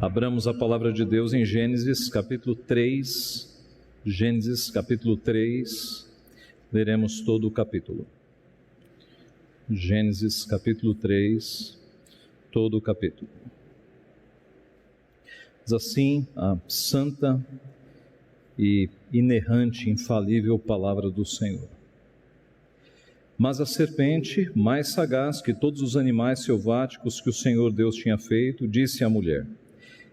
Abramos a palavra de Deus em Gênesis capítulo 3. Gênesis capítulo 3, leremos todo o capítulo. Gênesis capítulo 3, todo o capítulo. Diz assim a santa e inerrante, infalível palavra do Senhor. Mas a serpente, mais sagaz que todos os animais selváticos que o Senhor Deus tinha feito, disse à mulher: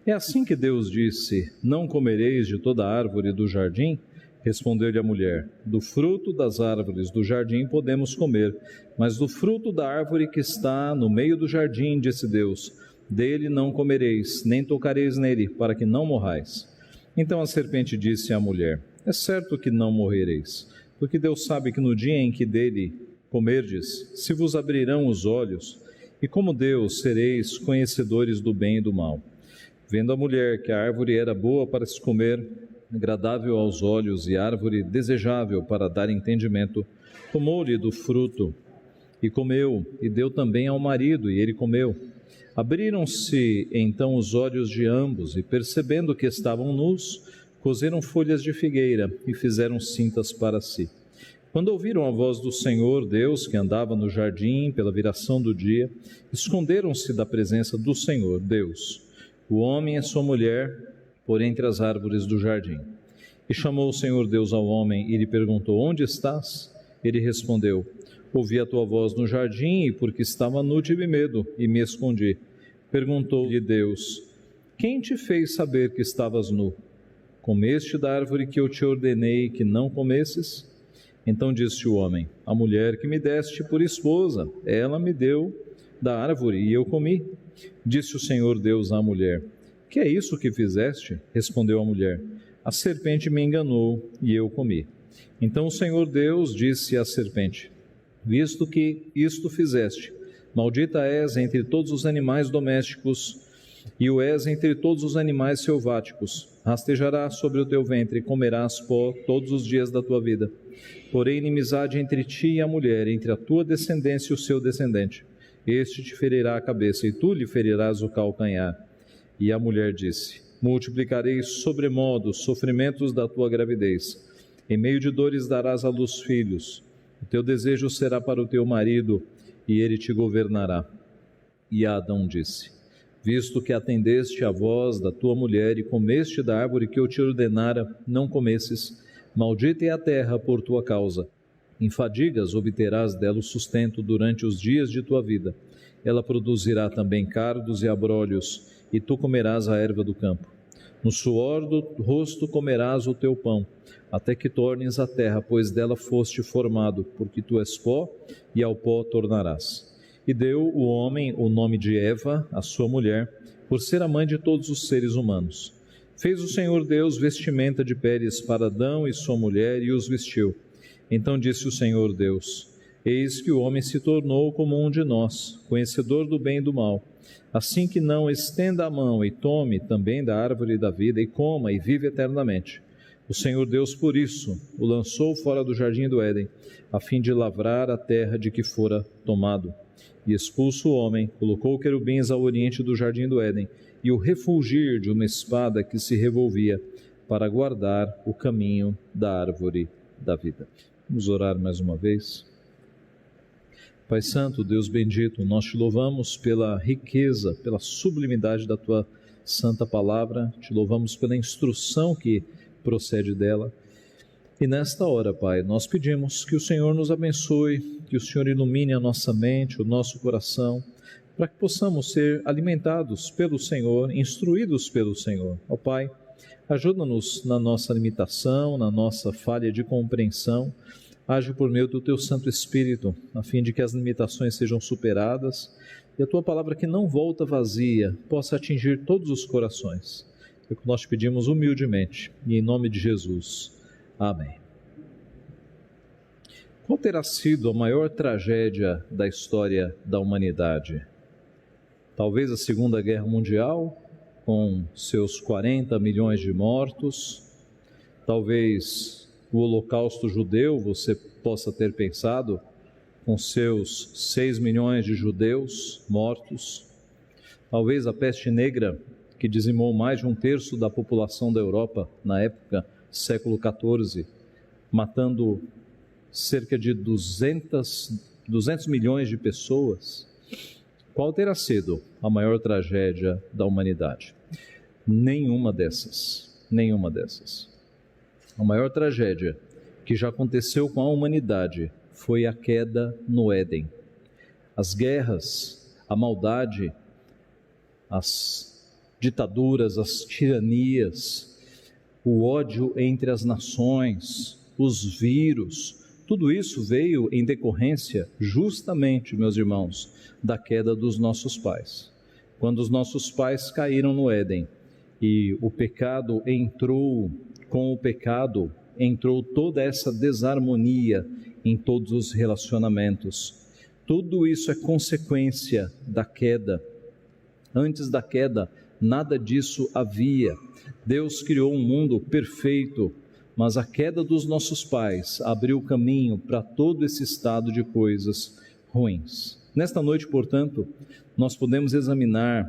é assim que Deus disse: não comereis de toda árvore do jardim? Respondeu-lhe a mulher: do fruto das árvores do jardim podemos comer, mas do fruto da árvore que está no meio do jardim, disse Deus, dele não comereis, nem tocareis nele, para que não morrais. Então a serpente disse à mulher: é certo que não morrereis, porque Deus sabe que no dia em que dele comerdes, se vos abrirão os olhos, e como Deus sereis conhecedores do bem e do mal. Vendo a mulher que a árvore era boa para se comer, agradável aos olhos e árvore desejável para dar entendimento, tomou-lhe do fruto e comeu, e deu também ao marido, e ele comeu. Abriram-se então os olhos de ambos, e percebendo que estavam nus, coseram folhas de figueira e fizeram cintas para si. Quando ouviram a voz do Senhor Deus, que andava no jardim pela viração do dia, esconderam-se da presença do Senhor Deus, o homem e sua mulher, por entre as árvores do jardim. E chamou o Senhor Deus ao homem e lhe perguntou: onde estás? Ele respondeu: ouvi a tua voz no jardim, e porque estava nu tive medo e me escondi. Perguntou-lhe Deus: quem te fez saber que estavas nu? Comeste da árvore que eu te ordenei que não comesses? Então disse o homem: a mulher que me deste por esposa, ela me deu da árvore e eu comi. Disse o Senhor Deus à mulher: que é isso que fizeste? Respondeu a mulher: a serpente me enganou e eu comi. Então o Senhor Deus disse à serpente: visto que isto fizeste, maldita és entre todos os animais domésticos e o és entre todos os animais selváticos. Rastejarás sobre o teu ventre e comerás pó todos os dias da tua vida. Porém, inimizade entre ti e a mulher, entre a tua descendência e o seu descendente. Este te ferirá a cabeça, e tu lhe ferirás o calcanhar. E a mulher disse: multiplicarei sobremodo os sofrimentos da tua gravidez. Em meio de dores darás à luz filhos. O teu desejo será para o teu marido, e ele te governará. E Adão disse: visto que atendeste à voz da tua mulher e comeste da árvore que eu te ordenara, não comesses, maldita é a terra por tua causa. Em fadigas obterás dela o sustento durante os dias de tua vida. Ela produzirá também cardos e abrolhos, e tu comerás a erva do campo. No suor do rosto comerás o teu pão, até que tornes a terra, pois dela foste formado, porque tu és pó, e ao pó tornarás. E deu o homem o nome de Eva, a sua mulher, por ser a mãe de todos os seres humanos. Fez o Senhor Deus vestimenta de peles para Adão e sua mulher, e os vestiu. Então disse o Senhor Deus: eis que o homem se tornou como um de nós, conhecedor do bem e do mal. Assim que não estenda a mão e tome também da árvore da vida, e coma e vive eternamente. O Senhor Deus, por isso, o lançou fora do jardim do Éden, a fim de lavrar a terra de que fora tomado. E expulso o homem, colocou querubins ao oriente do jardim do Éden, e o refulgir de uma espada que se revolvia, para guardar o caminho da árvore da vida. Vamos orar mais uma vez. Pai Santo, Deus bendito, nós te louvamos pela riqueza, pela sublimidade da tua santa palavra, te louvamos pela instrução que procede dela. E nesta hora, Pai, nós pedimos que o Senhor nos abençoe, que o Senhor ilumine a nossa mente, o nosso coração, para que possamos ser alimentados pelo Senhor, instruídos pelo Senhor. Ó Pai, ajuda-nos na nossa limitação, na nossa falha de compreensão. Age por meio do Teu Santo Espírito, a fim de que as limitações sejam superadas e a Tua palavra, que não volta vazia, possa atingir todos os corações. É o que nós te pedimos humildemente e em nome de Jesus. Amém. Qual terá sido a maior tragédia da história da humanidade? Talvez a Segunda Guerra Mundial, com seus 40 milhões de mortos. Talvez o Holocausto judeu, você possa ter pensado, com seus 6 milhões de judeus mortos. Talvez a peste negra, que dizimou mais de 1/3 da população da Europa na época, século XIV, matando cerca de 200 milhões de pessoas, qual terá sido a maior tragédia da humanidade? Nenhuma dessas. A maior tragédia que já aconteceu com a humanidade foi a queda no Éden. As guerras, a maldade, as ditaduras, as tiranias, o ódio entre as nações, os vírus, tudo isso veio em decorrência justamente, meus irmãos, da queda dos nossos pais. Quando os nossos pais caíram no Éden e o pecado entrou, com o pecado entrou toda essa desarmonia em todos os relacionamentos. Tudo isso é consequência da queda. Antes da queda, nada disso havia. Deus criou um mundo perfeito, mas a queda dos nossos pais abriu o caminho para todo esse estado de coisas ruins. Nesta noite, portanto, nós podemos examinar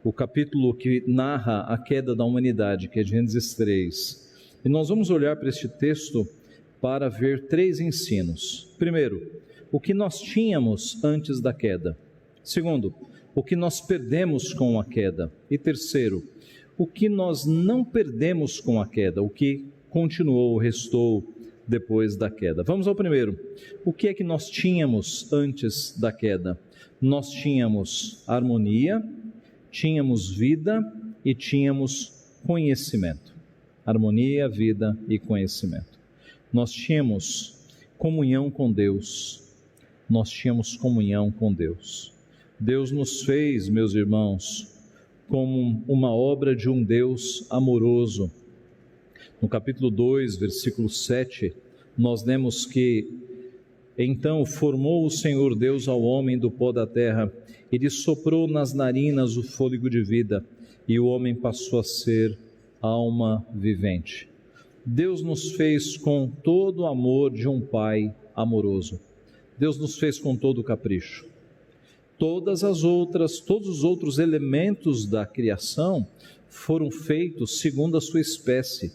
o capítulo que narra a queda da humanidade, que é Gênesis 3. E nós vamos olhar para este texto para ver 3 ensinos. Primeiro, o que nós tínhamos antes da queda. Segundo, o que nós perdemos com a queda. E terceiro, o que nós não perdemos com a queda, o que continuou, restou depois da queda. Vamos ao primeiro. O que é que nós tínhamos antes da queda? Nós tínhamos harmonia, tínhamos vida e tínhamos conhecimento. Harmonia, vida e conhecimento. Nós tínhamos comunhão com Deus. Deus nos fez, meus irmãos, como uma obra de um Deus amoroso. No capítulo 2, versículo 7, nós lemos que: então formou o Senhor Deus ao homem do pó da terra, e lhe soprou nas narinas o fôlego de vida, e o homem passou a ser alma vivente. Deus nos fez com todo o amor de um pai amoroso. Deus nos fez com todo o capricho. Todos os outros elementos da criação foram feitos segundo a sua espécie.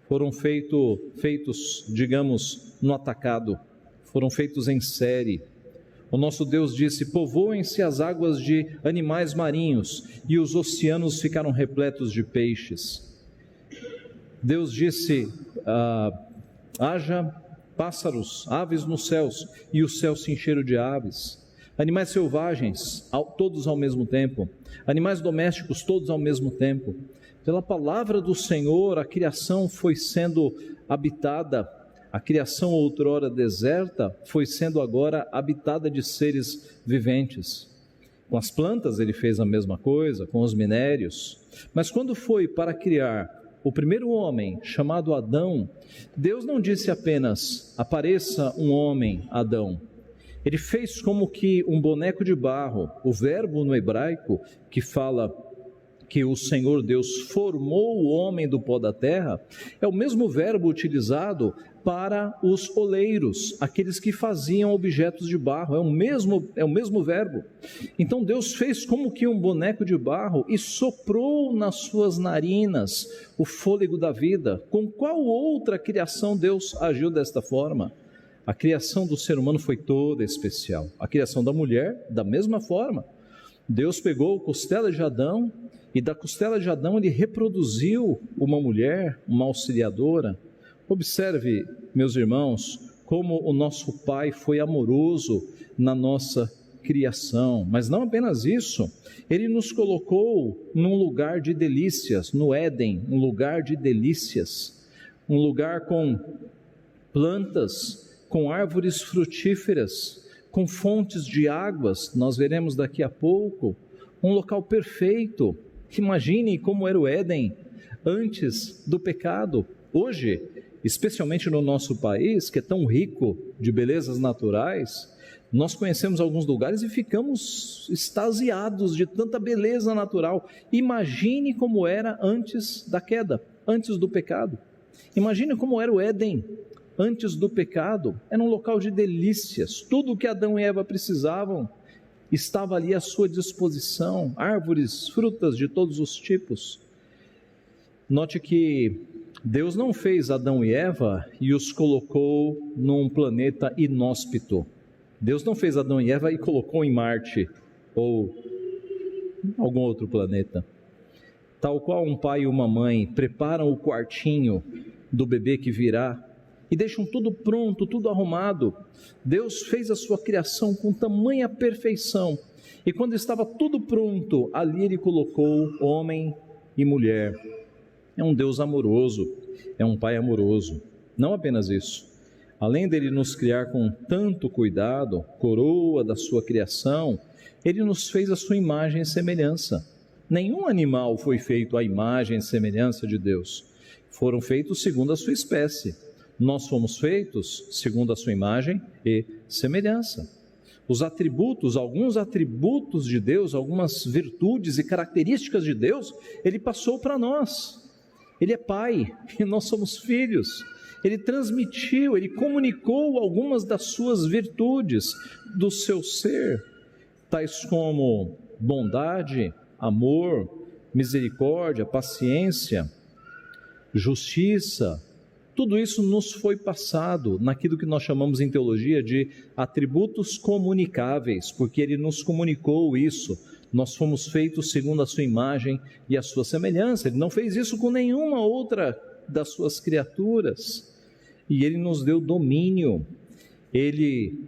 Foram feitos, digamos, no atacado. Foram feitos em série. O nosso Deus disse: povoem-se as águas de animais marinhos, e os oceanos ficaram repletos de peixes. Deus disse: haja pássaros, aves nos céus, e os céus se encheram de aves. Animais selvagens, todos ao mesmo tempo. Animais domésticos, todos ao mesmo tempo. Pela palavra do Senhor, a criação foi sendo habitada. A criação outrora deserta foi sendo agora habitada de seres viventes. Com as plantas ele fez a mesma coisa, com os minérios. Mas quando foi para criar o primeiro homem, chamado Adão, Deus não disse apenas: apareça um homem, Adão. Ele fez como que um boneco de barro. O verbo no hebraico que fala que o Senhor Deus formou o homem do pó da terra, é o mesmo verbo utilizado para os oleiros, aqueles que faziam objetos de barro, é o mesmo verbo. Então Deus fez como que um boneco de barro e soprou nas suas narinas o fôlego da vida. Com qual outra criação Deus agiu desta forma? A criação do ser humano foi toda especial. A criação da mulher, da mesma forma. Deus pegou a costela de Adão, e da costela de Adão ele reproduziu uma mulher, uma auxiliadora. Observe, meus irmãos, como o nosso Pai foi amoroso na nossa criação. Mas não apenas isso, Ele nos colocou num lugar de delícias, no Éden, um lugar de delícias, um lugar com plantas, com árvores frutíferas, com fontes de águas, nós veremos daqui a pouco, um local perfeito. Imagine como era o Éden antes do pecado. Hoje, especialmente no nosso país, que é tão rico de belezas naturais, nós conhecemos alguns lugares e ficamos extasiados de tanta beleza natural. Imagine como era antes da queda, antes do pecado. Imagine como era o Éden antes do pecado. Era um local de delícias, tudo o que Adão e Eva precisavam estava ali à sua disposição, árvores, frutas de todos os tipos. Note que Deus não fez Adão e Eva e os colocou num planeta inóspito. Deus não fez Adão e Eva e colocou em Marte ou algum outro planeta. Tal qual um pai e uma mãe preparam o quartinho do bebê que virá e deixam tudo pronto, tudo arrumado. Deus fez a sua criação com tamanha perfeição. E quando estava tudo pronto, ali Ele colocou homem e mulher. É um Deus amoroso, é um Pai amoroso. Não apenas isso. Além dele nos criar com tanto cuidado, coroa da sua criação, Ele nos fez a sua imagem e semelhança. Nenhum animal foi feito à imagem e semelhança de Deus. Foram feitos segundo a sua espécie. Nós fomos feitos segundo a sua imagem e semelhança. Os atributos, alguns atributos de Deus, algumas virtudes e características de Deus, Ele passou para nós. Ele é Pai e nós somos filhos. Ele transmitiu, Ele comunicou algumas das suas virtudes do seu ser, tais como bondade, amor, misericórdia, paciência, justiça. Tudo isso nos foi passado naquilo que nós chamamos em teologia de atributos comunicáveis, porque Ele nos comunicou isso. Nós fomos feitos segundo a sua imagem e a sua semelhança. Ele não fez isso com nenhuma outra das suas criaturas. E Ele nos deu domínio. Ele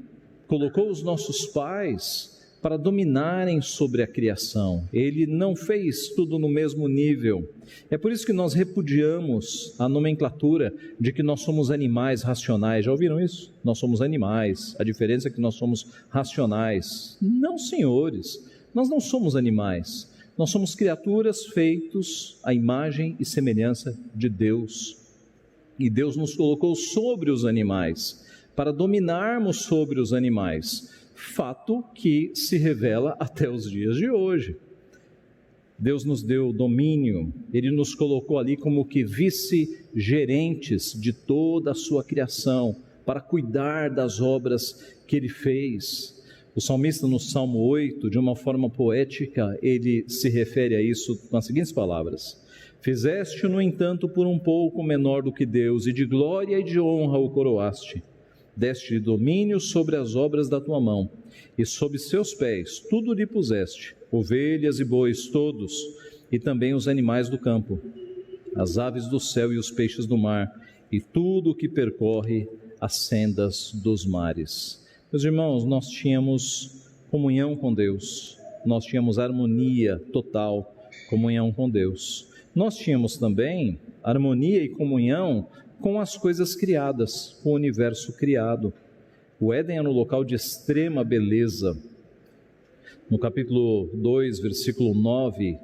colocou os nossos pais para dominarem sobre a criação. Ele não fez tudo no mesmo nível. É por isso que nós repudiamos a nomenclatura de que nós somos animais racionais. Já ouviram isso? Nós somos animais. A diferença é que nós somos racionais. Não, senhores. Nós não somos animais. Nós somos criaturas feitos à imagem e semelhança de Deus. E Deus nos colocou sobre os animais, para dominarmos sobre os animais. Fato que se revela até os dias de hoje. Deus nos deu domínio, Ele nos colocou ali como que vice-gerentes de toda a sua criação, para cuidar das obras que Ele fez. O salmista no Salmo 8, de uma forma poética, ele se refere a isso com as seguintes palavras: Fizeste-o, no entanto, por um pouco menor do que Deus, e de glória e de honra o coroaste. Deste domínio sobre as obras da tua mão, e sob seus pés tudo lhe puseste, ovelhas e bois todos, e também os animais do campo, as aves do céu e os peixes do mar, e tudo o que percorre as sendas dos mares. Meus irmãos, nós tínhamos comunhão com Deus, nós tínhamos harmonia total, comunhão com Deus. Nós tínhamos também harmonia e comunhão com as coisas criadas, com o universo criado. O Éden era um local de extrema beleza. No capítulo 2, versículo 9,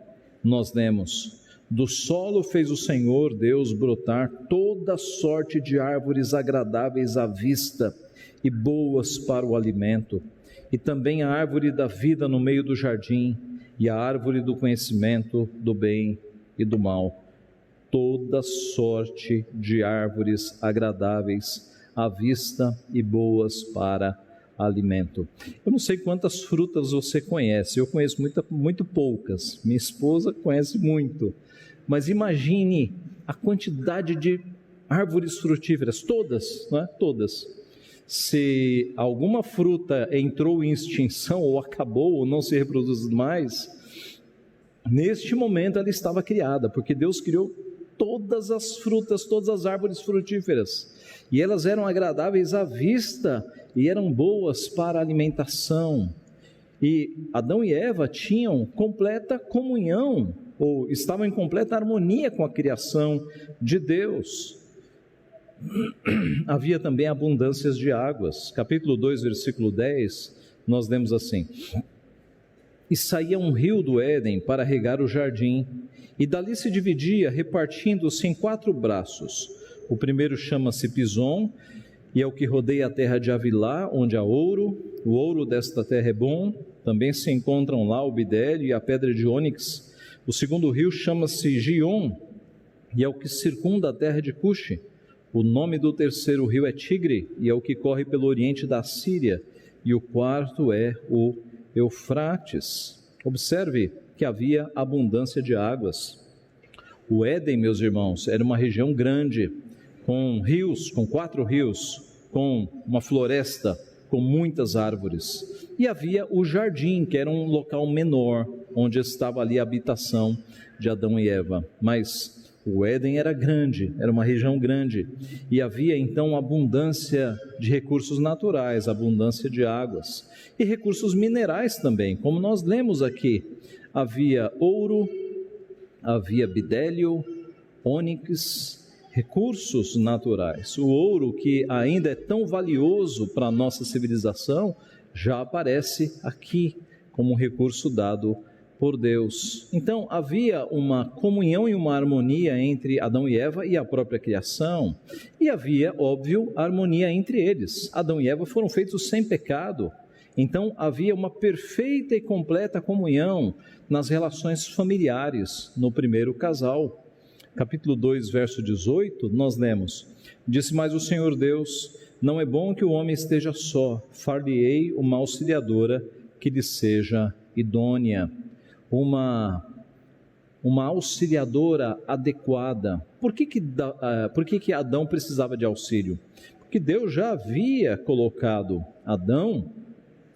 nós lemos: Do solo fez o Senhor Deus brotar toda sorte de árvores agradáveis à vista e boas para o alimento, e também a árvore da vida no meio do jardim, e a árvore do conhecimento do bem e do mal. Toda sorte de árvores agradáveis à vista e boas para alimento. Eu não sei quantas frutas você conhece, eu conheço muito poucas, minha esposa conhece muito, mas imagine a quantidade de árvores frutíferas, todas, não é? Todas. Se alguma fruta entrou em extinção, ou acabou, ou não se reproduz mais, neste momento ela estava criada, porque Deus criou todas as frutas, todas as árvores frutíferas, e elas eram agradáveis à vista, e eram boas para a alimentação. E Adão e Eva tinham completa comunhão, ou estavam em completa harmonia com a criação de Deus. Havia também abundâncias de águas. Capítulo 2, versículo 10, nós lemos assim: E saía um rio do Éden para regar o jardim, e dali se dividia, repartindo-se em 4 braços. O primeiro chama-se Pison, e é o que rodeia a terra de Avilá, onde há ouro. O ouro desta terra é bom. Também se encontram lá o bidélio e a pedra de ônix. O segundo rio chama-se Gion, e é o que circunda a terra de Cuxi. O nome do terceiro rio é Tigre, e é o que corre pelo oriente da Síria. E o quarto é o Eufrates. Observe que havia abundância de águas. O Éden, meus irmãos, era uma região grande, com rios, com 4 rios, com uma floresta, com muitas árvores. E havia o jardim, que era um local menor, onde estava ali a habitação de Adão e Eva. Mas o Éden era grande, era uma região grande, e havia então abundância de recursos naturais, abundância de águas, e recursos minerais também, como nós lemos aqui. Havia ouro, havia bidélio, ônix, recursos naturais. O ouro, que ainda é tão valioso para a nossa civilização, já aparece aqui como um recurso dado por Deus. Então havia uma comunhão e uma harmonia entre Adão e Eva e a própria criação, e havia, óbvio, harmonia entre eles. Adão e Eva foram feitos sem pecado, então havia uma perfeita e completa comunhão nas relações familiares no primeiro casal. Capítulo 2, verso 18, nós lemos: disse mais o Senhor Deus: não é bom que o homem esteja só, far-lhe-ei uma auxiliadora que lhe seja idônea. Uma auxiliadora adequada. Por que Adão precisava de auxílio? Porque Deus já havia colocado Adão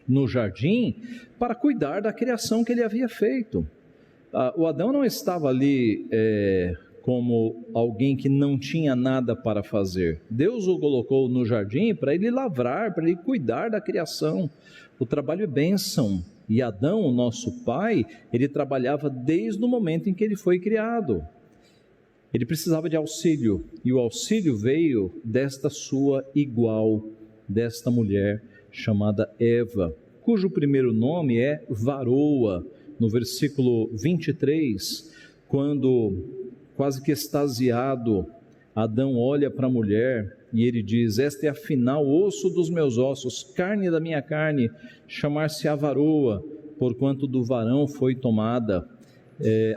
no jardim para cuidar da criação que ele havia feito. O Adão não estava ali como alguém que não tinha nada para fazer. Deus o colocou no jardim para ele lavrar, para ele cuidar da criação. O trabalho é bênção. E Adão, o nosso pai, ele trabalhava desde o momento em que ele foi criado. Ele precisava de auxílio, e o auxílio veio desta sua igual, desta mulher chamada Eva, cujo primeiro nome é Varoa. No versículo 23, quando, quase que extasiado, Adão olha para a mulher e ele diz: esta é afinal osso dos meus ossos, carne da minha carne, chamar-se-á varoa, porquanto do varão foi tomada.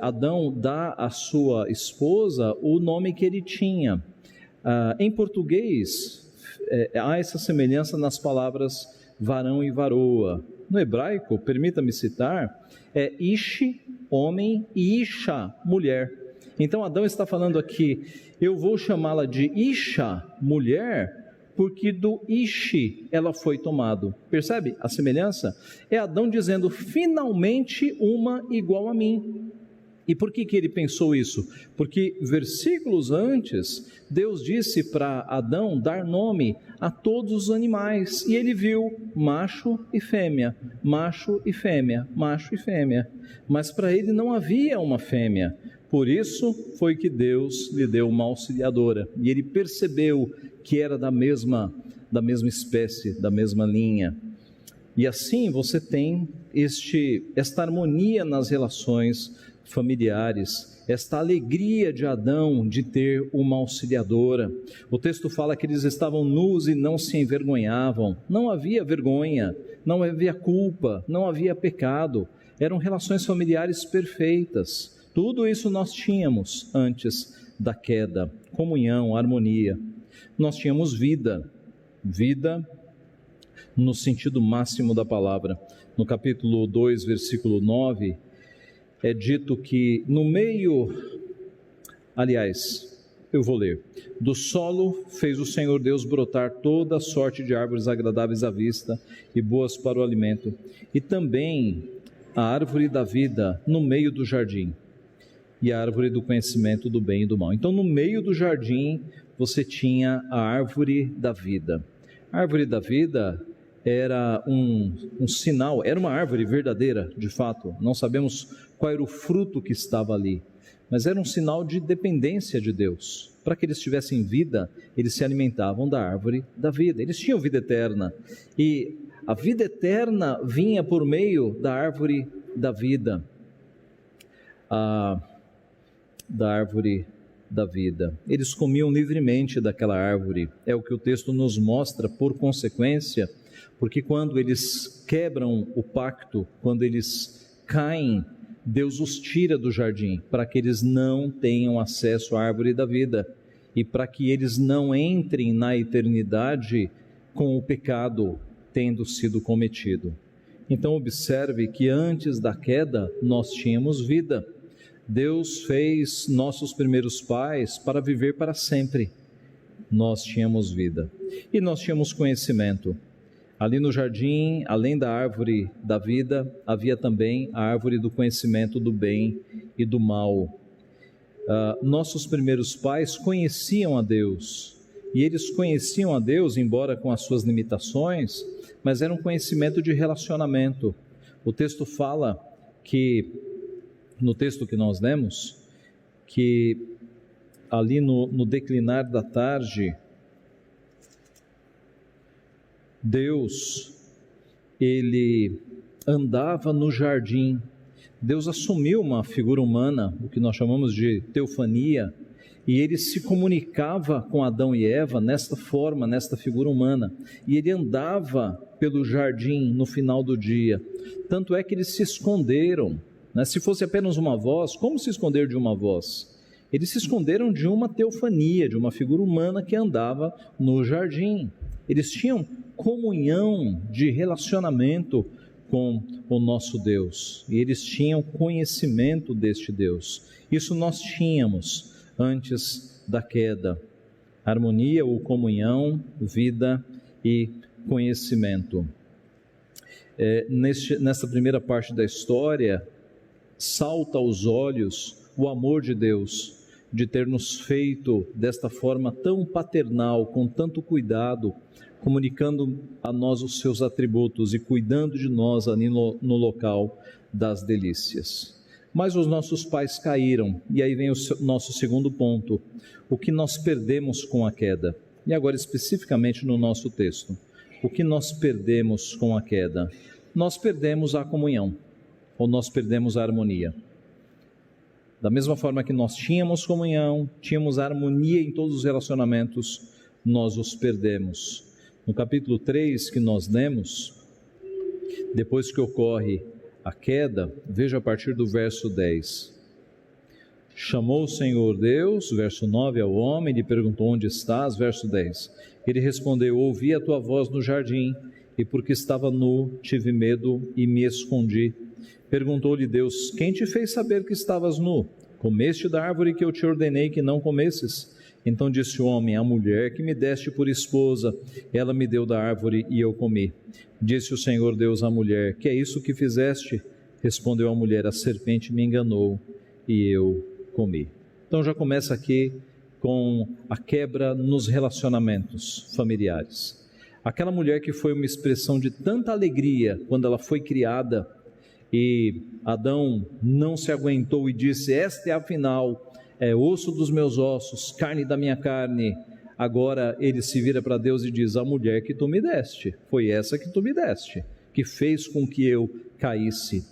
Adão dá à sua esposa o nome que ele tinha. Em português, há essa semelhança nas palavras varão e varoa. No hebraico, permita-me citar, é ish, homem, e isha, mulher. Então Adão está falando aqui: eu vou chamá-la de isha, mulher, porque do ishi ela foi tomada. Percebe a semelhança? É Adão dizendo: finalmente uma igual a mim. E por que ele pensou isso? Porque versículos antes, Deus disse para Adão dar nome a todos os animais, e ele viu macho e fêmea, macho e fêmea, macho e fêmea, mas para ele não havia uma fêmea. Por isso foi que Deus lhe deu uma auxiliadora, e ele percebeu que era da mesma espécie, da mesma linha. E assim você tem esta harmonia nas relações familiares, esta alegria de Adão de ter uma auxiliadora. O texto fala que eles estavam nus e não se envergonhavam. Não havia vergonha, não havia culpa, não havia pecado. Eram relações familiares perfeitas. Tudo isso nós tínhamos antes da queda: comunhão, harmonia. Nós tínhamos vida no sentido máximo da palavra. No capítulo 2, versículo 9, é dito que eu vou ler: do solo fez o Senhor Deus brotar toda sorte de árvores agradáveis à vista e boas para o alimento, e também a árvore da vida no meio do jardim, e a árvore do conhecimento do bem e do mal. Então, no meio do jardim, você tinha a árvore da vida. A árvore da vida era um sinal, era uma árvore verdadeira, de fato. Não sabemos qual era o fruto que estava ali, mas era um sinal de dependência de Deus. Para que eles tivessem vida, eles se alimentavam da árvore da vida. Eles tinham vida eterna, e a vida eterna vinha por meio da árvore da vida. Da árvore da vida. Eles comiam livremente daquela árvore. É o que o texto nos mostra. Por consequência, porque quando eles quebram o pacto, quando eles caem, Deus os tira do jardim, para que eles não tenham acesso à árvore da vida, e para que eles não entrem na eternidade com o pecado tendo sido cometido. Então observe que antes da queda nós tínhamos vida. Deus fez nossos primeiros pais para viver para sempre. Nós tínhamos vida e nós tínhamos conhecimento. Ali no jardim, além da árvore da vida, havia também a árvore do conhecimento do bem e do mal. Nossos primeiros pais conheciam a Deus, e eles conheciam a Deus, embora com as suas limitações, mas era um conhecimento de relacionamento. O texto fala que, no texto que nós lemos, que ali no declinar da tarde, Deus, ele andava no jardim. Deus assumiu uma figura humana, o que nós chamamos de teofania, e ele se comunicava com Adão e Eva nesta forma, nesta figura humana, e ele andava pelo jardim no final do dia. Tanto é que eles se esconderam, né? Se fosse apenas uma voz, como se esconder de uma voz? Eles se esconderam de uma teofania, de uma figura humana que andava no jardim. Eles tinham comunhão de relacionamento com o nosso Deus, e eles tinham conhecimento deste Deus. Isso nós tínhamos antes da queda: harmonia ou comunhão, vida e conhecimento. Nesta primeira parte da história, salta aos olhos o amor de Deus, de ter nos feito desta forma tão paternal, com tanto cuidado, comunicando a nós os seus atributos e cuidando de nós ali no local das delícias. Mas os nossos pais caíram, e aí vem o nosso segundo ponto: o que nós perdemos com a queda. E agora especificamente no nosso texto, o que nós perdemos com a queda? Nós perdemos a comunhão, ou nós perdemos a harmonia. Da mesma forma que nós tínhamos comunhão, tínhamos harmonia em todos os relacionamentos, nós os perdemos. No capítulo 3 que nós lemos, depois que ocorre a queda, veja a partir do verso 10. Chamou o Senhor Deus, verso 9, ao homem, lhe perguntou: onde estás? Verso 10. Ele respondeu: ouvi a tua voz no jardim, e porque estava nu, tive medo e me escondi. Perguntou-lhe Deus: quem te fez saber que estavas nu? Comeste da árvore que eu te ordenei que não comesses? Então disse o homem: a mulher que me deste por esposa, ela me deu da árvore e eu comi. Disse o Senhor Deus à mulher: que é isso que fizeste? Respondeu a mulher: a serpente me enganou e eu comi. Então já começa aqui com a quebra nos relacionamentos familiares. Aquela mulher que foi uma expressão de tanta alegria quando ela foi criada, e Adão não se aguentou e disse: esta é afinal osso dos meus ossos, carne da minha carne. Agora ele se vira para Deus e diz: a mulher que tu me deste, foi essa que tu me deste, que fez com que eu caísse.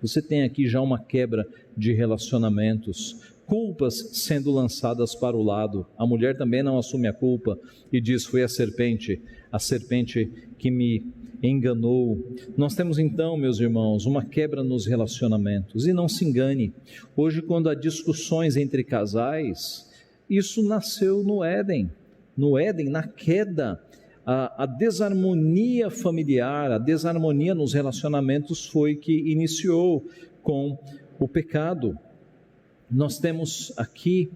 Você tem aqui já uma quebra de relacionamentos, culpas sendo lançadas para o lado. A mulher também não assume a culpa e diz: foi a serpente que me enganou. Nós temos então, meus irmãos, uma quebra nos relacionamentos. E não se engane, hoje quando há discussões entre casais, isso nasceu no Éden, na queda. A desarmonia familiar, a desarmonia nos relacionamentos foi que iniciou com o pecado. Nós temos aqui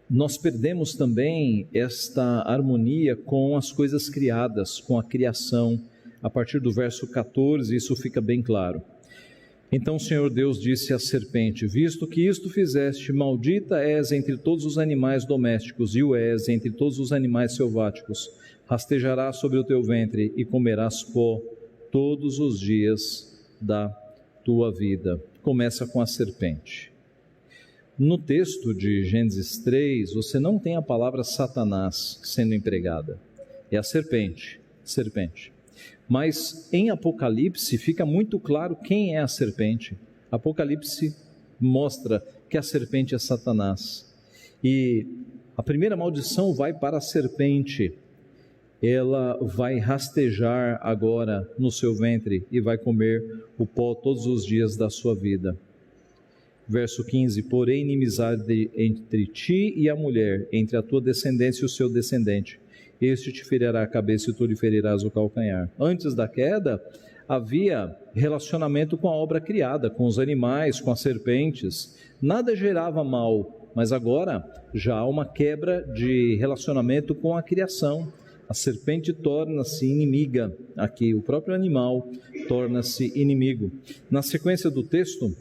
nós perdemos também esta harmonia com as coisas criadas, com a criação. A partir do verso 14, isso fica bem claro. Então o Senhor Deus disse à serpente: visto que isto fizeste, maldita és entre todos os animais domésticos, e o és entre todos os animais selváticos. Rastejarás sobre o teu ventre e comerás pó todos os dias da tua vida. Começa com a serpente. No texto de Gênesis 3, você não tem a palavra Satanás sendo empregada, é a serpente. Mas em Apocalipse fica muito claro quem é a serpente. Apocalipse mostra que a serpente é Satanás. E a primeira maldição vai para a serpente. Ela vai rastejar agora no seu ventre e vai comer o pó todos os dias da sua vida. Verso 15: porém inimizade entre ti e a mulher, entre a tua descendência e o seu descendente. este te ferirá a cabeça e tu lhe ferirás o calcanhar. Antes da queda, havia relacionamento com a obra criada, com os animais, com as serpentes. Nada gerava mal, mas agora já há uma quebra de relacionamento com a criação. A serpente torna-se inimiga aqui, o próprio animal torna-se inimigo. Na sequência do texto,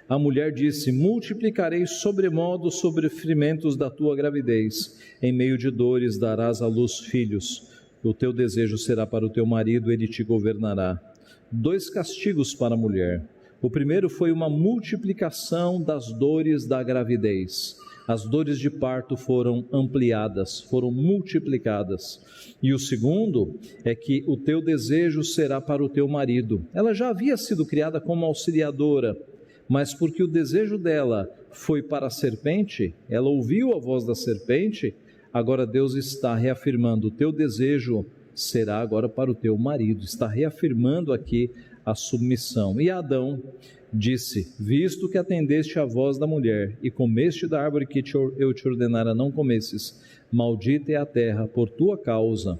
a mulher disse: multiplicarei sobremodo os sofrimentos da tua gravidez, em meio de dores darás à luz filhos, o teu desejo será para o teu marido, ele te governará. 2 castigos para a mulher. O primeiro foi uma multiplicação das dores da gravidez. As dores de parto foram ampliadas, foram multiplicadas. E o segundo é que o teu desejo será para o teu marido. Ela já havia sido criada como auxiliadora, mas porque o desejo dela foi para a serpente, ela ouviu a voz da serpente, agora Deus está reafirmando: o teu desejo será agora para o teu marido. Está reafirmando aqui a submissão. E Adão disse: visto que atendeste à voz da mulher e comeste da árvore que eu te ordenara não comesses, maldita é a terra por tua causa,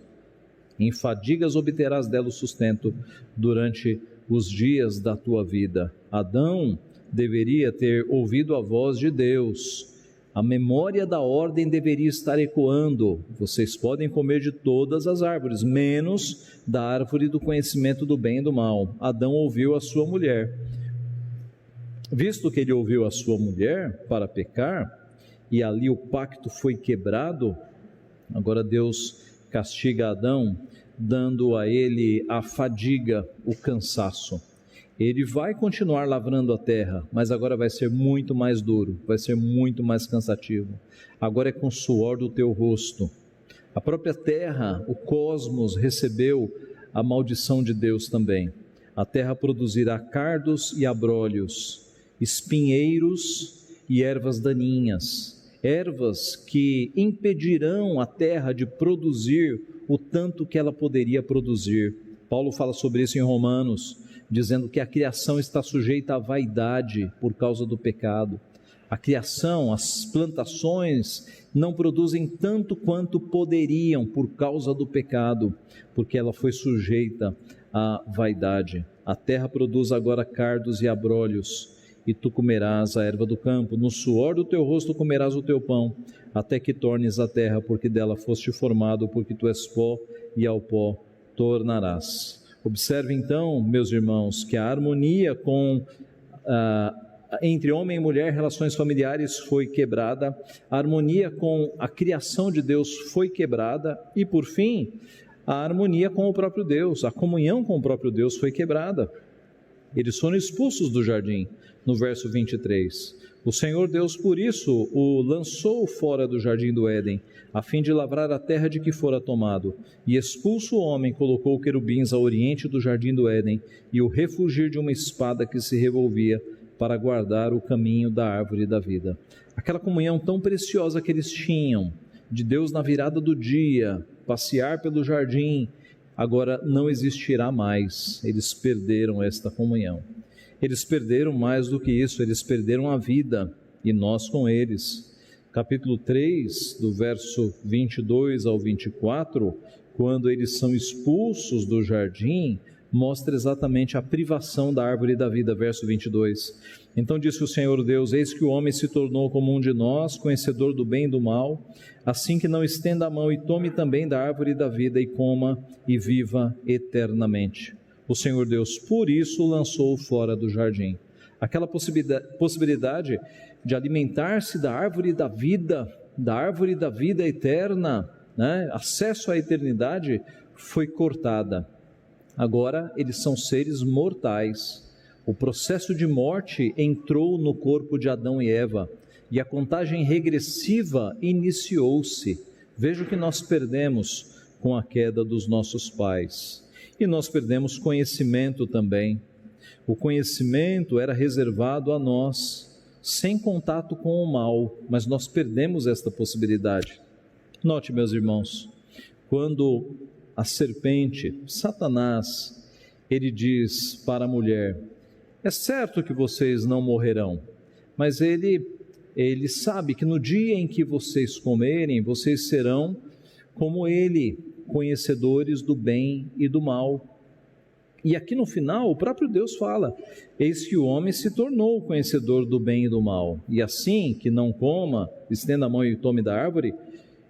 em fadigas obterás dela o sustento durante os dias da tua vida. Adão deveria ter ouvido a voz de Deus. A memória da ordem deveria estar ecoando: vocês podem comer de todas as árvores, menos da árvore do conhecimento do bem e do mal. Adão ouviu a sua mulher. Visto que ele ouviu a sua mulher para pecar, e ali o pacto foi quebrado, agora Deus castiga Adão, dando a ele a fadiga, o cansaço. Ele vai continuar lavrando a terra, mas agora vai ser muito mais duro, vai ser muito mais cansativo. Agora é com o suor do teu rosto. A própria terra, o cosmos, recebeu a maldição de Deus também. A terra produzirá cardos e abrolhos, espinheiros e ervas daninhas, ervas que impedirão a terra de produzir o tanto que ela poderia produzir. Paulo fala sobre isso em Romanos, dizendo que a criação está sujeita à vaidade por causa do pecado. A criação, as plantações não produzem tanto quanto poderiam por causa do pecado, porque ela foi sujeita à vaidade. A terra produz agora cardos e abrolhos, e tu comerás a erva do campo. No suor do teu rosto comerás o teu pão, até que tornes a terra, porque dela foste formado, porque tu és pó, e ao pó tornarás. Observe então, meus irmãos, que a harmonia entre homem e mulher, relações familiares, foi quebrada, a harmonia com a criação de Deus foi quebrada, e por fim, a harmonia com o próprio Deus, a comunhão com o próprio Deus foi quebrada. Eles foram expulsos do jardim, no verso 23. O Senhor Deus, por isso, o lançou fora do jardim do Éden, a fim de lavrar a terra de que fora tomado. E expulso o homem, colocou querubins ao oriente do jardim do Éden, e o refugir de uma espada que se revolvia, para guardar o caminho da árvore da vida. Aquela comunhão tão preciosa que eles tinham, de Deus na virada do dia, passear pelo jardim, agora não existirá mais. Eles perderam esta comunhão. Eles perderam mais do que isso, eles perderam a vida, e nós com eles. Capítulo 3, do verso 22 ao 24, quando eles são expulsos do jardim, mostra exatamente a privação da árvore da vida, verso 22. Então disse o Senhor Deus: eis que o homem se tornou como um de nós, conhecedor do bem e do mal, assim que não estenda a mão e tome também da árvore da vida e coma e viva eternamente. O Senhor Deus, por isso, o lançou fora do jardim. Aquela possibilidade de alimentar-se da árvore da vida eterna, né? Acesso à eternidade, foi cortada. Agora eles são seres mortais. O processo de morte entrou no corpo de Adão e Eva, e a contagem regressiva iniciou-se. Veja o que nós perdemos com a queda dos nossos pais. E nós perdemos conhecimento também. O conhecimento era reservado a nós, sem contato com o mal, mas nós perdemos esta possibilidade. Note, meus irmãos, quando a serpente, Satanás, ele diz para a mulher: é certo que vocês não morrerão, mas ele sabe que no dia em que vocês comerem, vocês serão como Ele, conhecedores do bem e do mal. E aqui no final, o próprio Deus fala: eis que o homem se tornou conhecedor do bem e do mal, e assim que não coma, estenda a mão e tome da árvore,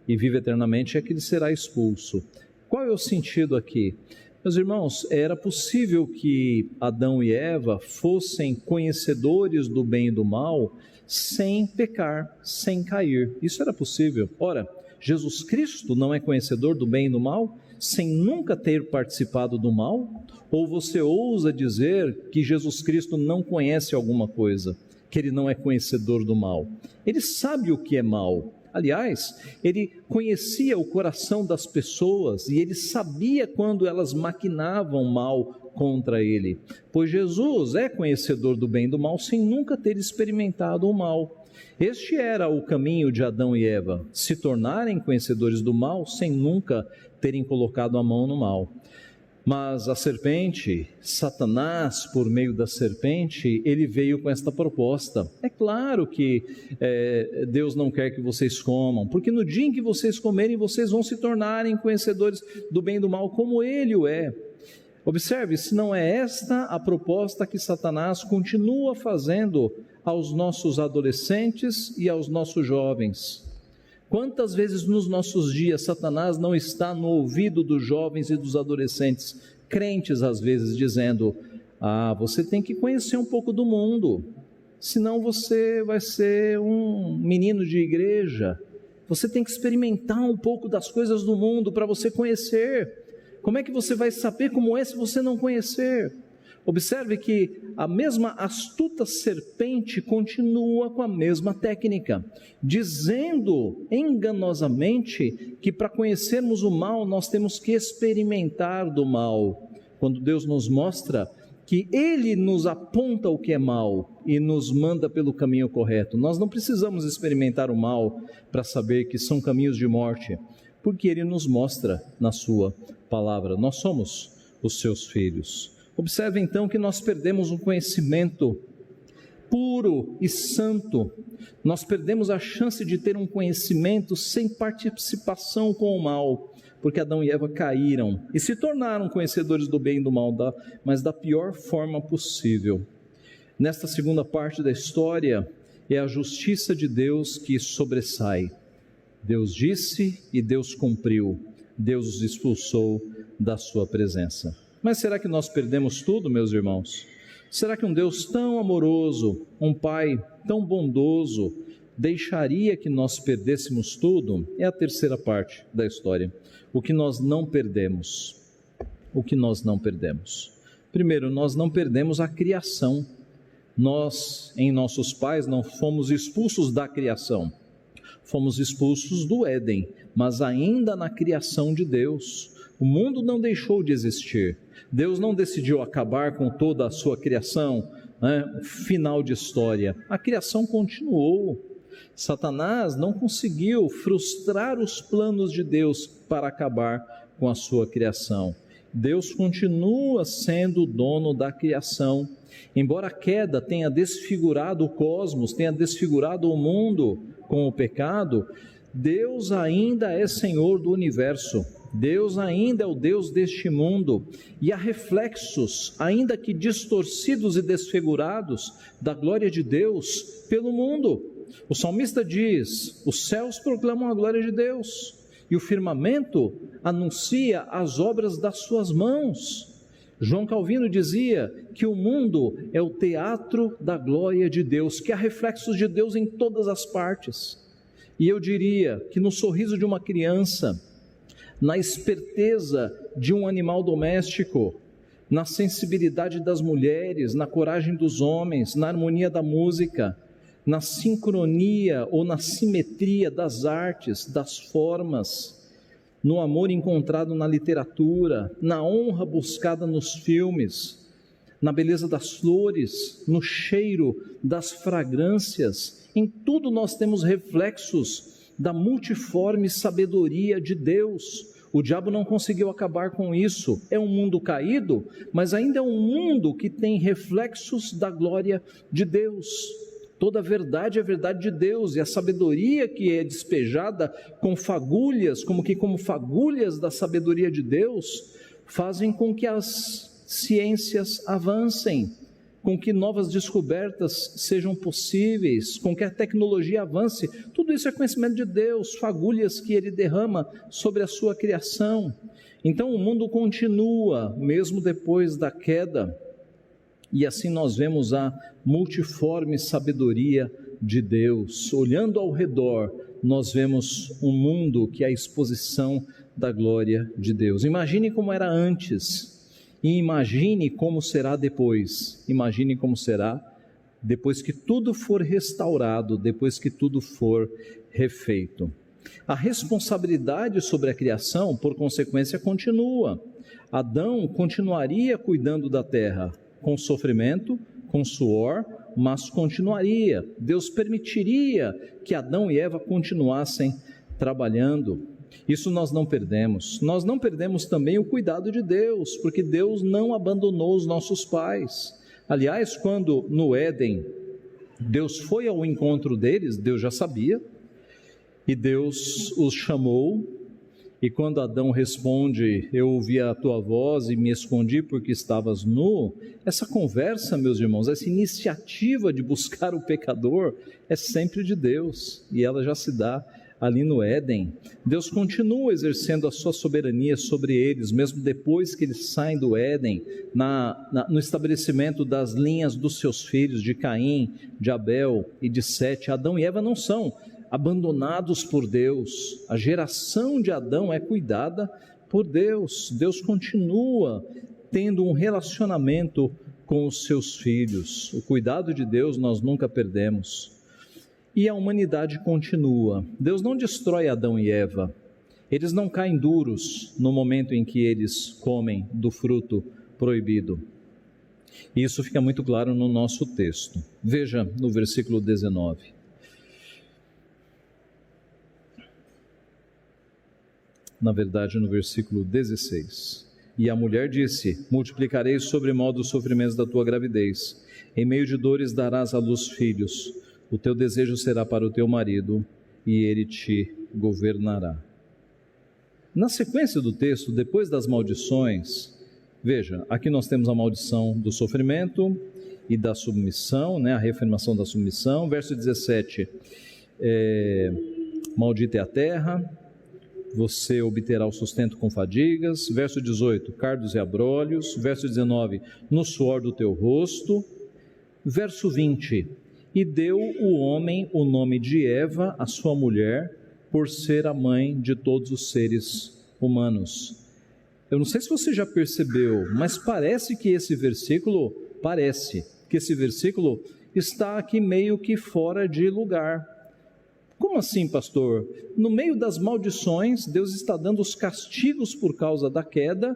e vive eternamente, é que ele será expulso. Qual é o sentido aqui? Meus irmãos, era possível que Adão e Eva fossem conhecedores do bem e do mal sem pecar, sem cair. Isso era possível. Ora, Jesus Cristo não é conhecedor do bem e do mal, sem nunca ter participado do mal? Ou você ousa dizer que Jesus Cristo não conhece alguma coisa, que ele não é conhecedor do mal? Ele sabe o que é mal. Aliás, ele conhecia o coração das pessoas e ele sabia quando elas maquinavam mal contra ele, pois Jesus é conhecedor do bem e do mal sem nunca ter experimentado o mal. Este era o caminho de Adão e Eva, se tornarem conhecedores do mal sem nunca terem colocado a mão no mal. Mas a serpente, Satanás, por meio da serpente, ele veio com esta proposta. É claro que Deus não quer que vocês comam, porque no dia em que vocês comerem, vocês vão se tornarem conhecedores do bem e do mal, como Ele o é. Observe, se não é esta a proposta que Satanás continua fazendo aos nossos adolescentes e aos nossos jovens. Quantas vezes nos nossos dias Satanás não está no ouvido dos jovens e dos adolescentes, crentes às vezes, dizendo: você tem que conhecer um pouco do mundo, senão você vai ser um menino de igreja, você tem que experimentar um pouco das coisas do mundo para você conhecer. Como é que você vai saber como é se você não conhecer? Observe que a mesma astuta serpente continua com a mesma técnica, dizendo enganosamente que para conhecermos o mal nós temos que experimentar do mal, quando Deus nos mostra que Ele nos aponta o que é mal e nos manda pelo caminho correto. Nós não precisamos experimentar o mal para saber que são caminhos de morte, porque Ele nos mostra na sua palavra. Nós somos os seus filhos. Observe então que nós perdemos um conhecimento puro e santo, nós perdemos a chance de ter um conhecimento sem participação com o mal, porque Adão e Eva caíram e se tornaram conhecedores do bem e do mal, mas da pior forma possível. Nesta segunda parte da história, é a justiça de Deus que sobressai. Deus disse e Deus cumpriu, Deus os expulsou da sua presença. Mas será que nós perdemos tudo, meus irmãos? Será que um Deus tão amoroso, um Pai tão bondoso, deixaria que nós perdêssemos tudo? É a terceira parte da história. O que nós não perdemos. O que nós não perdemos. Primeiro, nós não perdemos a criação. Nós, em nossos pais, não fomos expulsos da criação. Fomos expulsos do Éden, mas ainda na criação de Deus. O mundo não deixou de existir. Deus não decidiu acabar com toda a sua criação, final de história. A criação continuou. Satanás não conseguiu frustrar os planos de Deus para acabar com a sua criação. Deus continua sendo o dono da criação. Embora a queda tenha desfigurado o cosmos, tenha desfigurado o mundo com o pecado, Deus ainda é Senhor do universo. Deus ainda é o Deus deste mundo, e há reflexos, ainda que distorcidos e desfigurados, da glória de Deus pelo mundo. O salmista diz: os céus proclamam a glória de Deus, e o firmamento anuncia as obras das suas mãos. João Calvino dizia que o mundo é o teatro da glória de Deus, que há reflexos de Deus em todas as partes. E eu diria que no sorriso de uma criança, na esperteza de um animal doméstico, na sensibilidade das mulheres, na coragem dos homens, na harmonia da música, na sincronia ou na simetria das artes, das formas, no amor encontrado na literatura, na honra buscada nos filmes, na beleza das flores, no cheiro das fragrâncias. Em tudo nós temos reflexos da multiforme sabedoria de Deus. O diabo não conseguiu acabar com isso. É um mundo caído, mas ainda é um mundo que tem reflexos da glória de Deus. Toda a verdade é a verdade de Deus, e a sabedoria que é despejada com fagulhas, como fagulhas da sabedoria de Deus, fazem com que as ciências avancem, com que novas descobertas sejam possíveis, com que a tecnologia avance. Tudo isso é conhecimento de Deus, fagulhas que Ele derrama sobre a sua criação. Então o mundo continua, mesmo depois da queda, e assim nós vemos a multiforme sabedoria de Deus. Olhando ao redor, nós vemos um mundo que é a exposição da glória de Deus. Imagine como era antes, e imagine como será depois. Imagine como será depois que tudo for restaurado, depois que tudo for refeito. A responsabilidade sobre a criação, por consequência, continua. Adão continuaria cuidando da terra, com sofrimento, com suor, mas continuaria. Deus permitiria que Adão e Eva continuassem trabalhando. Isso nós não perdemos. Nós não perdemos também o cuidado de Deus, porque Deus não abandonou os nossos pais. Aliás, quando no Éden Deus foi ao encontro deles, Deus já sabia, e Deus os chamou. E quando Adão responde, eu ouvi a tua voz e me escondi porque estavas nu, essa conversa, meus irmãos, essa iniciativa de buscar o pecador é sempre de Deus, e ela já se dá ali no Éden. Deus continua exercendo a sua soberania sobre eles, mesmo depois que eles saem do Éden, no estabelecimento das linhas dos seus filhos, de Caim, de Abel e de Sete. Adão e Eva não são abandonados por Deus. A geração de Adão é cuidada por Deus. Deus continua tendo um relacionamento com os seus filhos. O cuidado de Deus nós nunca perdemos. E a humanidade continua. Deus não destrói Adão e Eva. Eles não caem duros no momento em que eles comem do fruto proibido. Isso fica muito claro no nosso texto. Veja no versículo 19. Na verdade, no versículo 16. E a mulher disse: multiplicarei sobremodo os sofrimentos da tua gravidez. Em meio de dores darás à luz filhos. O teu desejo será para o teu marido, e ele te governará. Na sequência do texto, depois das maldições, veja, aqui nós temos a maldição do sofrimento e da submissão, a reafirmação da submissão. Verso 17, maldita é a terra, você obterá o sustento com fadigas. Verso 18, cardos e abrolhos. Verso 19, no suor do teu rosto. Verso 20, e deu o homem o nome de Eva, a sua mulher, por ser a mãe de todos os seres humanos. Eu não sei se você já percebeu, mas parece que esse versículo está aqui meio que fora de lugar. Como assim, pastor? No meio das maldições, Deus está dando os castigos por causa da queda,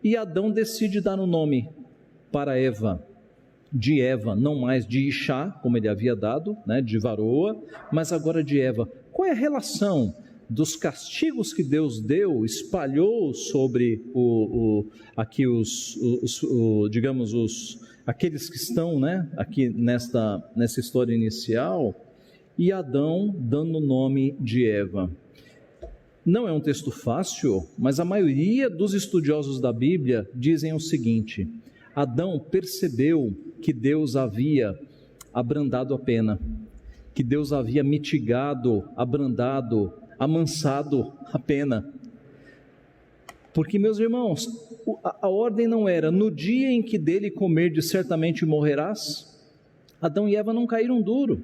e Adão decide dar um nome para Eva, de Eva, não mais de Ishá, como ele havia dado, de varoa, mas agora de Eva. Qual é a relação dos castigos que Deus deu, espalhou sobre aqueles que estão, aqui nessa história inicial, e Adão dando o nome de Eva? Não é um texto fácil, mas a maioria dos estudiosos da Bíblia dizem o seguinte: Adão percebeu que Deus havia abrandado a pena, que Deus havia mitigado, abrandado, amansado a pena. Porque, meus irmãos, a ordem não era: no dia em que dele comerdes certamente morrerás. Adão e Eva não caíram duro,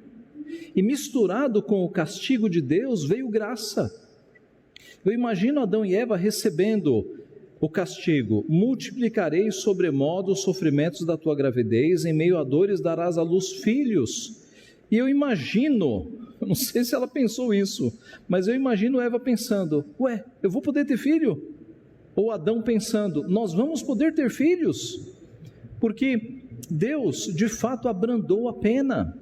e misturado com o castigo de Deus veio graça. Eu imagino Adão e Eva recebendo o castigo: multiplicarei sobremodo os sofrimentos da tua gravidez, em meio a dores darás à luz filhos. E eu imagino, eu não sei se ela pensou isso, mas eu imagino Eva pensando: eu vou poder ter filho? Ou Adão pensando: nós vamos poder ter filhos? Porque Deus de fato abrandou a pena.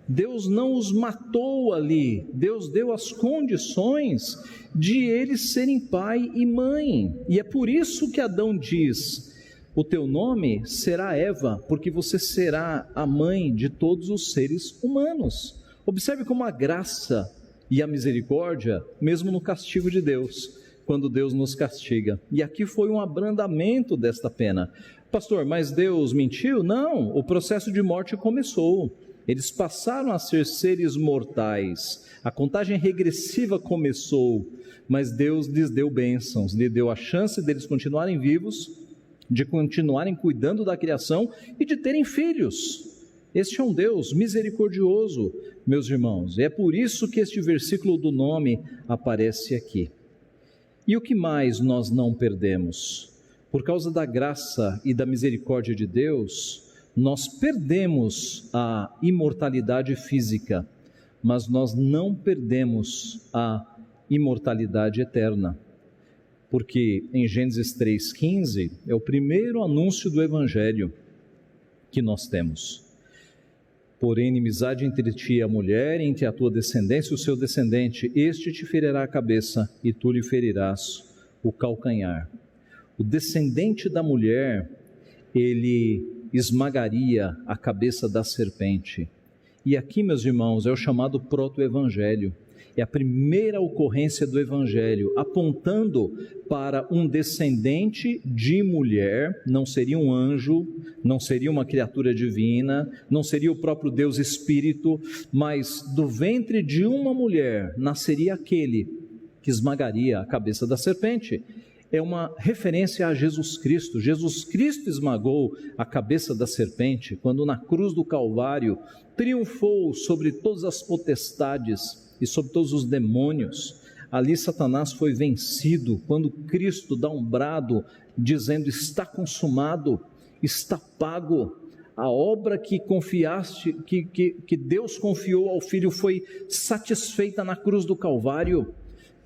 Deus não os matou ali, Deus deu as condições de eles serem pai e mãe. E é por isso que Adão diz: O teu nome será Eva, porque você será a mãe de todos os seres humanos. Observe como a graça e a misericórdia, mesmo no castigo de Deus, quando Deus nos castiga. E aqui foi um abrandamento desta pena. Pastor, mas Deus mentiu? Não, o processo de morte começou. Eles passaram a ser seres mortais. A contagem regressiva começou, mas Deus lhes deu bênçãos, lhe deu a chance deles continuarem vivos, de continuarem cuidando da criação e de terem filhos. Este é um Deus misericordioso, meus irmãos. É por isso que este versículo do nome aparece aqui. E o que mais nós não perdemos? Por causa da graça e da misericórdia de Deus, nós perdemos a imortalidade física, mas nós não perdemos a imortalidade eterna. Porque em Gênesis 3,15 é o primeiro anúncio do Evangelho que nós temos. Porém, inimizade entre ti e a mulher, entre a tua descendência e o seu descendente, este te ferirá a cabeça e tu lhe ferirás o calcanhar. O descendente da mulher, ele esmagaria a cabeça da serpente. E aqui, meus irmãos, é o chamado proto-evangelho. É a primeira ocorrência do Evangelho, apontando para um descendente de mulher, não seria um anjo, não seria uma criatura divina, não seria o próprio Deus Espírito, mas do ventre de uma mulher nasceria aquele que esmagaria a cabeça da serpente. É uma referência a Jesus Cristo. Jesus Cristo esmagou a cabeça da serpente quando na cruz do Calvário triunfou sobre todas as potestades e sobre todos os demônios. Ali Satanás foi vencido quando Cristo dá um brado dizendo: está consumado, está pago. A obra que confiaste, que Deus confiou ao Filho foi satisfeita na cruz do Calvário.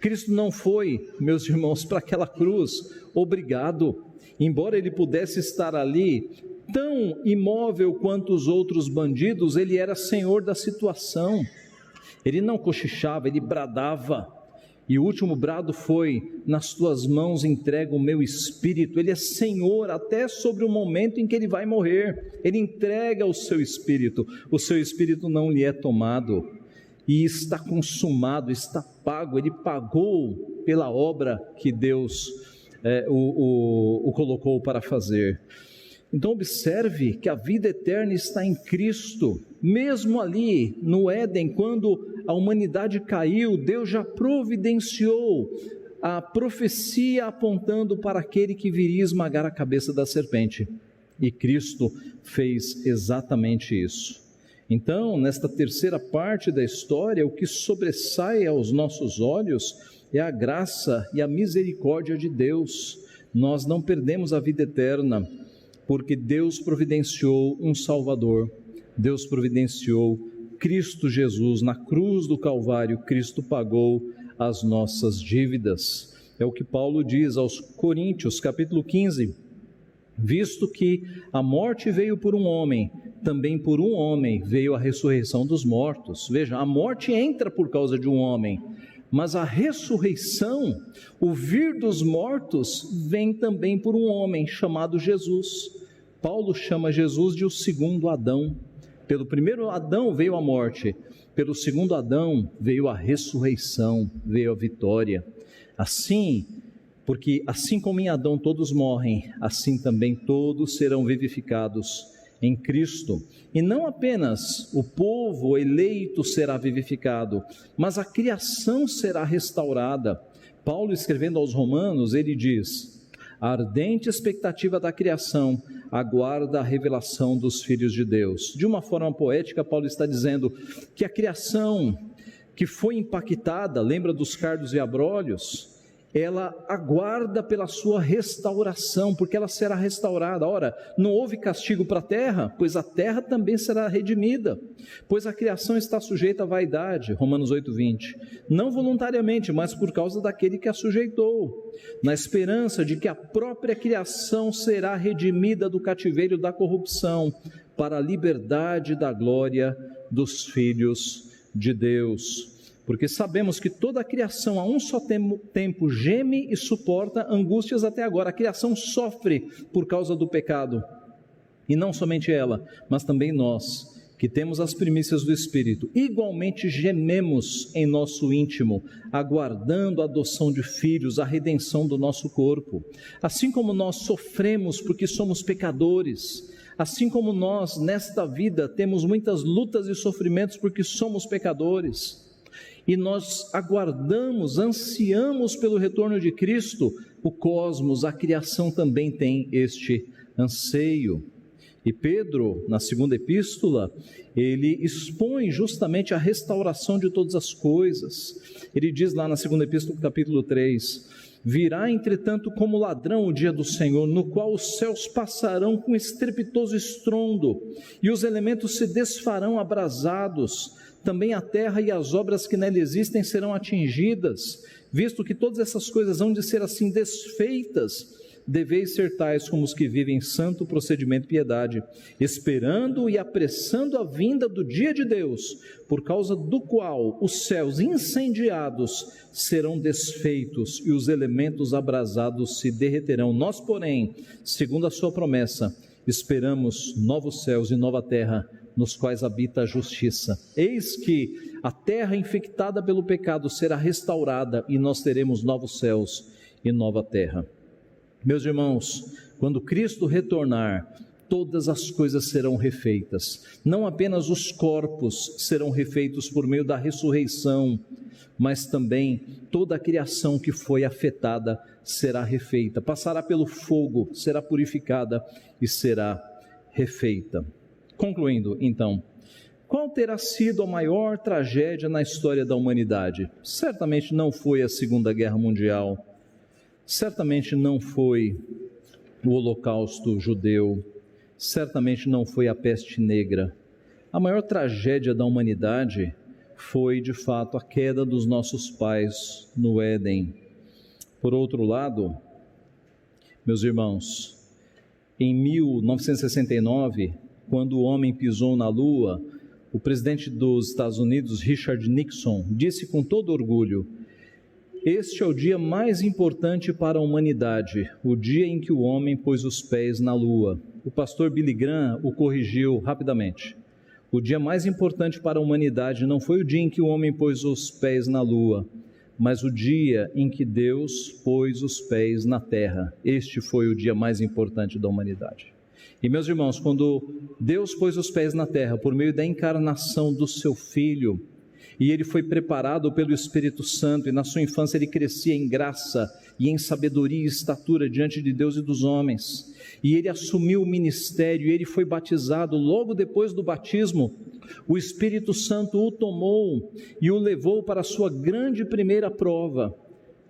Cristo não foi, meus irmãos, para aquela cruz obrigado, embora ele pudesse estar ali tão imóvel quanto os outros bandidos, ele era senhor da situação. Ele não cochichava, ele bradava, e o último brado foi: nas tuas mãos entrego o meu espírito. Ele é senhor até sobre o momento em que ele vai morrer, ele entrega o seu espírito não lhe é tomado, e está consumado, está pago, ele pagou pela obra que Deus o colocou para fazer. Então observe que a vida eterna está em Cristo. Mesmo ali no Éden, quando a humanidade caiu, Deus já providenciou a profecia apontando para aquele que viria esmagar a cabeça da serpente. E Cristo fez exatamente isso. Então, nesta terceira parte da história, o que sobressai aos nossos olhos é a graça e a misericórdia de Deus. Nós não perdemos a vida eterna, porque Deus providenciou um Salvador, Deus providenciou Cristo Jesus. Na cruz do Calvário, Cristo pagou as nossas dívidas. É o que Paulo diz aos Coríntios, capítulo 15, visto que a morte veio por um homem, também por um homem veio a ressurreição dos mortos. Veja, a morte entra por causa de um homem, mas a ressurreição, o vir dos mortos, vem também por um homem chamado Jesus. Paulo chama Jesus de o segundo Adão. Pelo primeiro Adão veio a morte, pelo segundo Adão veio a ressurreição, veio a vitória. Assim, porque assim como em Adão todos morrem, assim também todos serão vivificados em Cristo. E não apenas o povo eleito será vivificado, mas a criação será restaurada. Paulo, escrevendo aos Romanos, ele diz: a ardente expectativa da criação aguarda a revelação dos filhos de Deus. De uma forma poética, Paulo está dizendo que a criação que foi impactada, lembra dos cardos e abrolhos, ela aguarda pela sua restauração, porque ela será restaurada. Ora, não houve castigo para a terra, pois a terra também será redimida, pois a criação está sujeita à vaidade, Romanos 8:20, não voluntariamente, mas por causa daquele que a sujeitou, na esperança de que a própria criação será redimida do cativeiro da corrupção, para a liberdade da glória dos filhos de Deus. porque sabemos que toda a criação a um só tempo geme e suporta angústias até agora. A criação sofre por causa do pecado, e não somente ela, mas também nós, que temos as primícias do Espírito, igualmente gememos em nosso íntimo, aguardando a adoção de filhos, a redenção do nosso corpo. Assim como nós sofremos porque somos pecadores, assim como nós nesta vida temos muitas lutas e sofrimentos porque somos pecadores, e nós aguardamos, ansiamos pelo retorno de Cristo, o cosmos, a criação também tem este anseio. E Pedro, na segunda epístola, ele expõe justamente a restauração de todas as coisas. Ele diz lá na segunda epístola, capítulo 3, virá entretanto como ladrão o dia do Senhor, no qual os céus passarão com estrepitoso estrondo, e os elementos se desfarão abrasados, também a terra e as obras que nela existem serão atingidas, visto que todas essas coisas hão de ser assim desfeitas. Deveis ser tais como os que vivem em santo procedimento e piedade, esperando e apressando a vinda do dia de Deus, por causa do qual os céus incendiados serão desfeitos e os elementos abrasados se derreterão. Nós, porém, segundo a sua promessa, esperamos novos céus e nova terra, nos quais habita a justiça. Eis que a terra infectada pelo pecado será restaurada e nós teremos novos céus e nova terra. Meus irmãos, quando Cristo retornar, todas as coisas serão refeitas. Não apenas os corpos serão refeitos por meio da ressurreição, mas também toda a criação que foi afetada será refeita. Passará pelo fogo, será purificada e será refeita. Concluindo, então, qual terá sido a maior tragédia na história da humanidade? Certamente não foi a Segunda Guerra Mundial. Certamente não foi o Holocausto judeu, certamente não foi a peste negra. A maior tragédia da humanidade foi, de fato, a queda dos nossos pais no Éden. Por outro lado, meus irmãos, em 1969, quando o homem pisou na Lua, o presidente dos Estados Unidos, Richard Nixon, disse com todo orgulho: este é o dia mais importante para a humanidade, o dia em que o homem pôs os pés na Lua. O pastor Billy Graham o corrigiu rapidamente. O dia mais importante para a humanidade não foi o dia em que o homem pôs os pés na Lua, mas o dia em que Deus pôs os pés na terra. Este foi o dia mais importante da humanidade. E, meus irmãos, quando Deus pôs os pés na terra por meio da encarnação do seu Filho, e ele foi preparado pelo Espírito Santo, e na sua infância ele crescia em graça e em sabedoria e estatura diante de Deus e dos homens, e ele assumiu o ministério, e ele foi batizado. Logo depois do batismo, o Espírito Santo o tomou e o levou para a sua grande primeira prova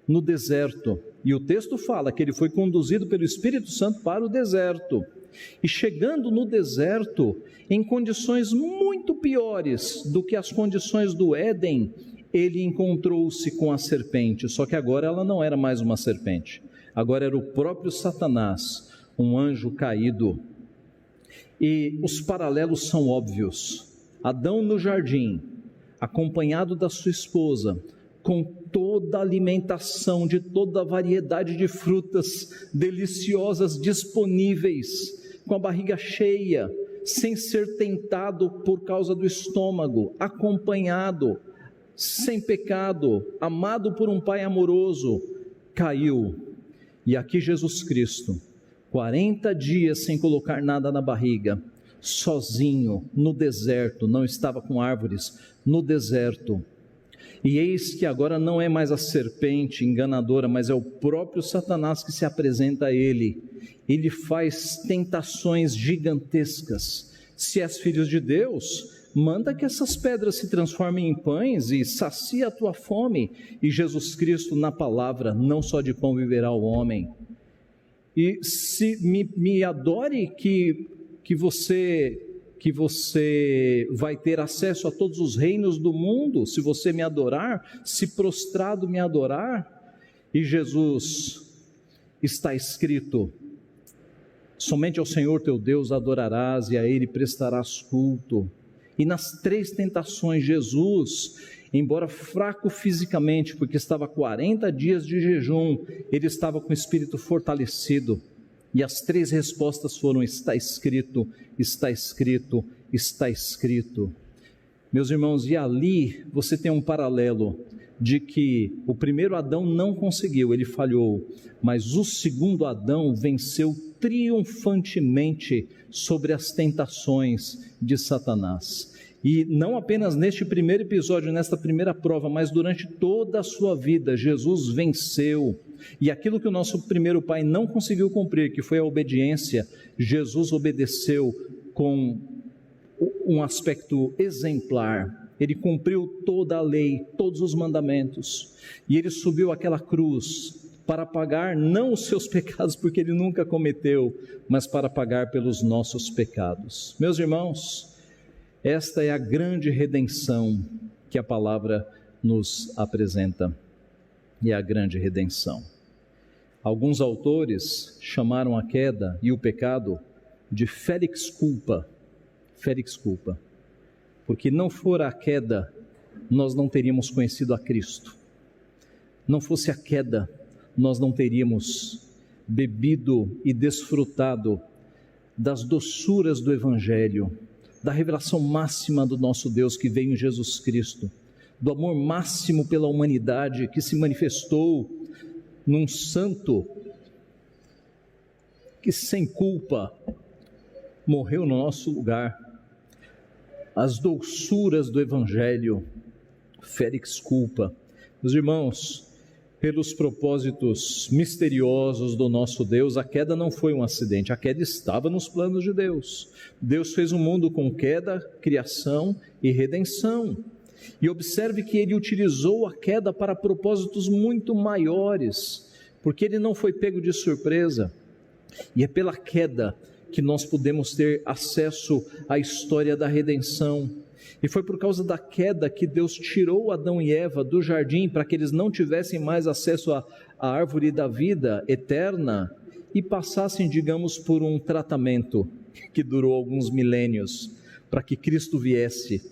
no deserto, e o texto fala que ele foi conduzido pelo Espírito Santo para o deserto, e chegando no deserto, em condições muito piores do que as condições do Éden, ele encontrou-se com a serpente, só que agora ela não era mais uma serpente, agora era o próprio Satanás, um anjo caído. E os paralelos são óbvios. Adão no jardim, acompanhado da sua esposa, com toda a alimentação de toda a variedade de frutas deliciosas disponíveis, com a barriga cheia, sem ser tentado por causa do estômago, acompanhado, sem pecado, amado por um Pai amoroso, caiu. E aqui Jesus Cristo, 40 dias sem colocar nada na barriga, sozinho, no deserto, não estava com árvores, no deserto. E eis que agora não é mais a serpente enganadora, mas é o próprio Satanás que se apresenta a ele. Ele faz tentações gigantescas. Se és filho de Deus, manda que essas pedras se transformem em pães e sacia a tua fome. E Jesus Cristo, na palavra, não só de pão viverá o homem. E se me adore que você vai ter acesso a todos os reinos do mundo, se você me adorar, se prostrado me adorar. E Jesus, está escrito: somente ao Senhor teu Deus adorarás e a Ele prestarás culto. E nas 3 tentações, Jesus, embora fraco fisicamente, porque estava 40 dias de jejum, ele estava com o espírito fortalecido. E as 3 respostas foram: está escrito, está escrito, está escrito. Meus irmãos, e ali você tem um paralelo de que o primeiro Adão não conseguiu, ele falhou, mas o segundo Adão venceu triunfantemente sobre as tentações de Satanás. E não apenas neste primeiro episódio, nesta primeira prova, mas durante toda a sua vida, Jesus venceu. E aquilo que o nosso primeiro pai não conseguiu cumprir, que foi a obediência, Jesus obedeceu com um aspecto exemplar. Ele cumpriu toda a lei, todos os mandamentos, e ele subiu àquela cruz para pagar não os seus pecados, porque ele nunca cometeu, mas para pagar pelos nossos pecados. Meus irmãos, esta é a grande redenção que a palavra nos apresenta, e a grande redenção. Alguns autores chamaram a queda e o pecado de felix culpa, porque não fora a queda, nós não teríamos conhecido a Cristo. Não fosse a queda, nós não teríamos bebido e desfrutado das doçuras do Evangelho, da revelação máxima do nosso Deus que veio em Jesus Cristo, do amor máximo pela humanidade que se manifestou num santo que sem culpa morreu no nosso lugar. As doçuras do Evangelho, felix culpa. Meus irmãos, pelos propósitos misteriosos do nosso Deus, a queda não foi um acidente, a queda estava nos planos de Deus. Deus fez um mundo com queda, criação e redenção. E observe que ele utilizou a queda para propósitos muito maiores, porque ele não foi pego de surpresa. E é pela queda que nós podemos ter acesso à história da redenção. E foi por causa da queda que Deus tirou Adão e Eva do jardim, para que eles não tivessem mais acesso à árvore da vida eterna e passassem, digamos, por um tratamento que durou alguns milênios, para que Cristo viesse,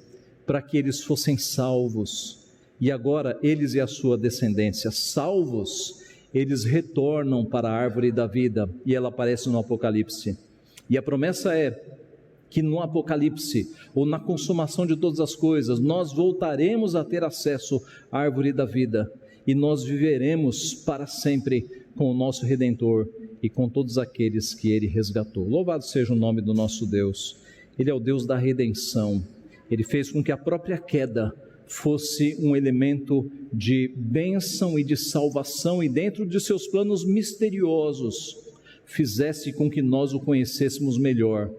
para que eles fossem salvos. E agora eles e a sua descendência, salvos, eles retornam para a árvore da vida, e ela aparece no Apocalipse. E a promessa é que no Apocalipse, ou na consumação de todas as coisas, nós voltaremos a ter acesso à árvore da vida, e nós viveremos para sempre com o nosso Redentor e com todos aqueles que Ele resgatou. Louvado seja o nome do nosso Deus. Ele é o Deus da redenção. Ele fez com que a própria queda fosse um elemento de bênção e de salvação, e dentro de seus planos misteriosos, fizesse com que nós o conhecêssemos melhor,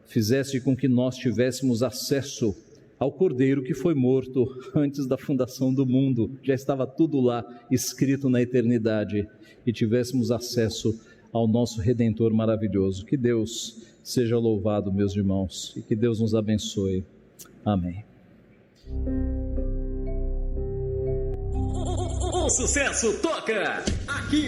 fizesse com que nós tivéssemos acesso ao Cordeiro que foi morto antes da fundação do mundo, já estava tudo lá escrito na eternidade, e tivéssemos acesso ao nosso Redentor maravilhoso. Que Deus seja louvado, meus irmãos, e que Deus nos abençoe. Amém. O sucesso toca aqui.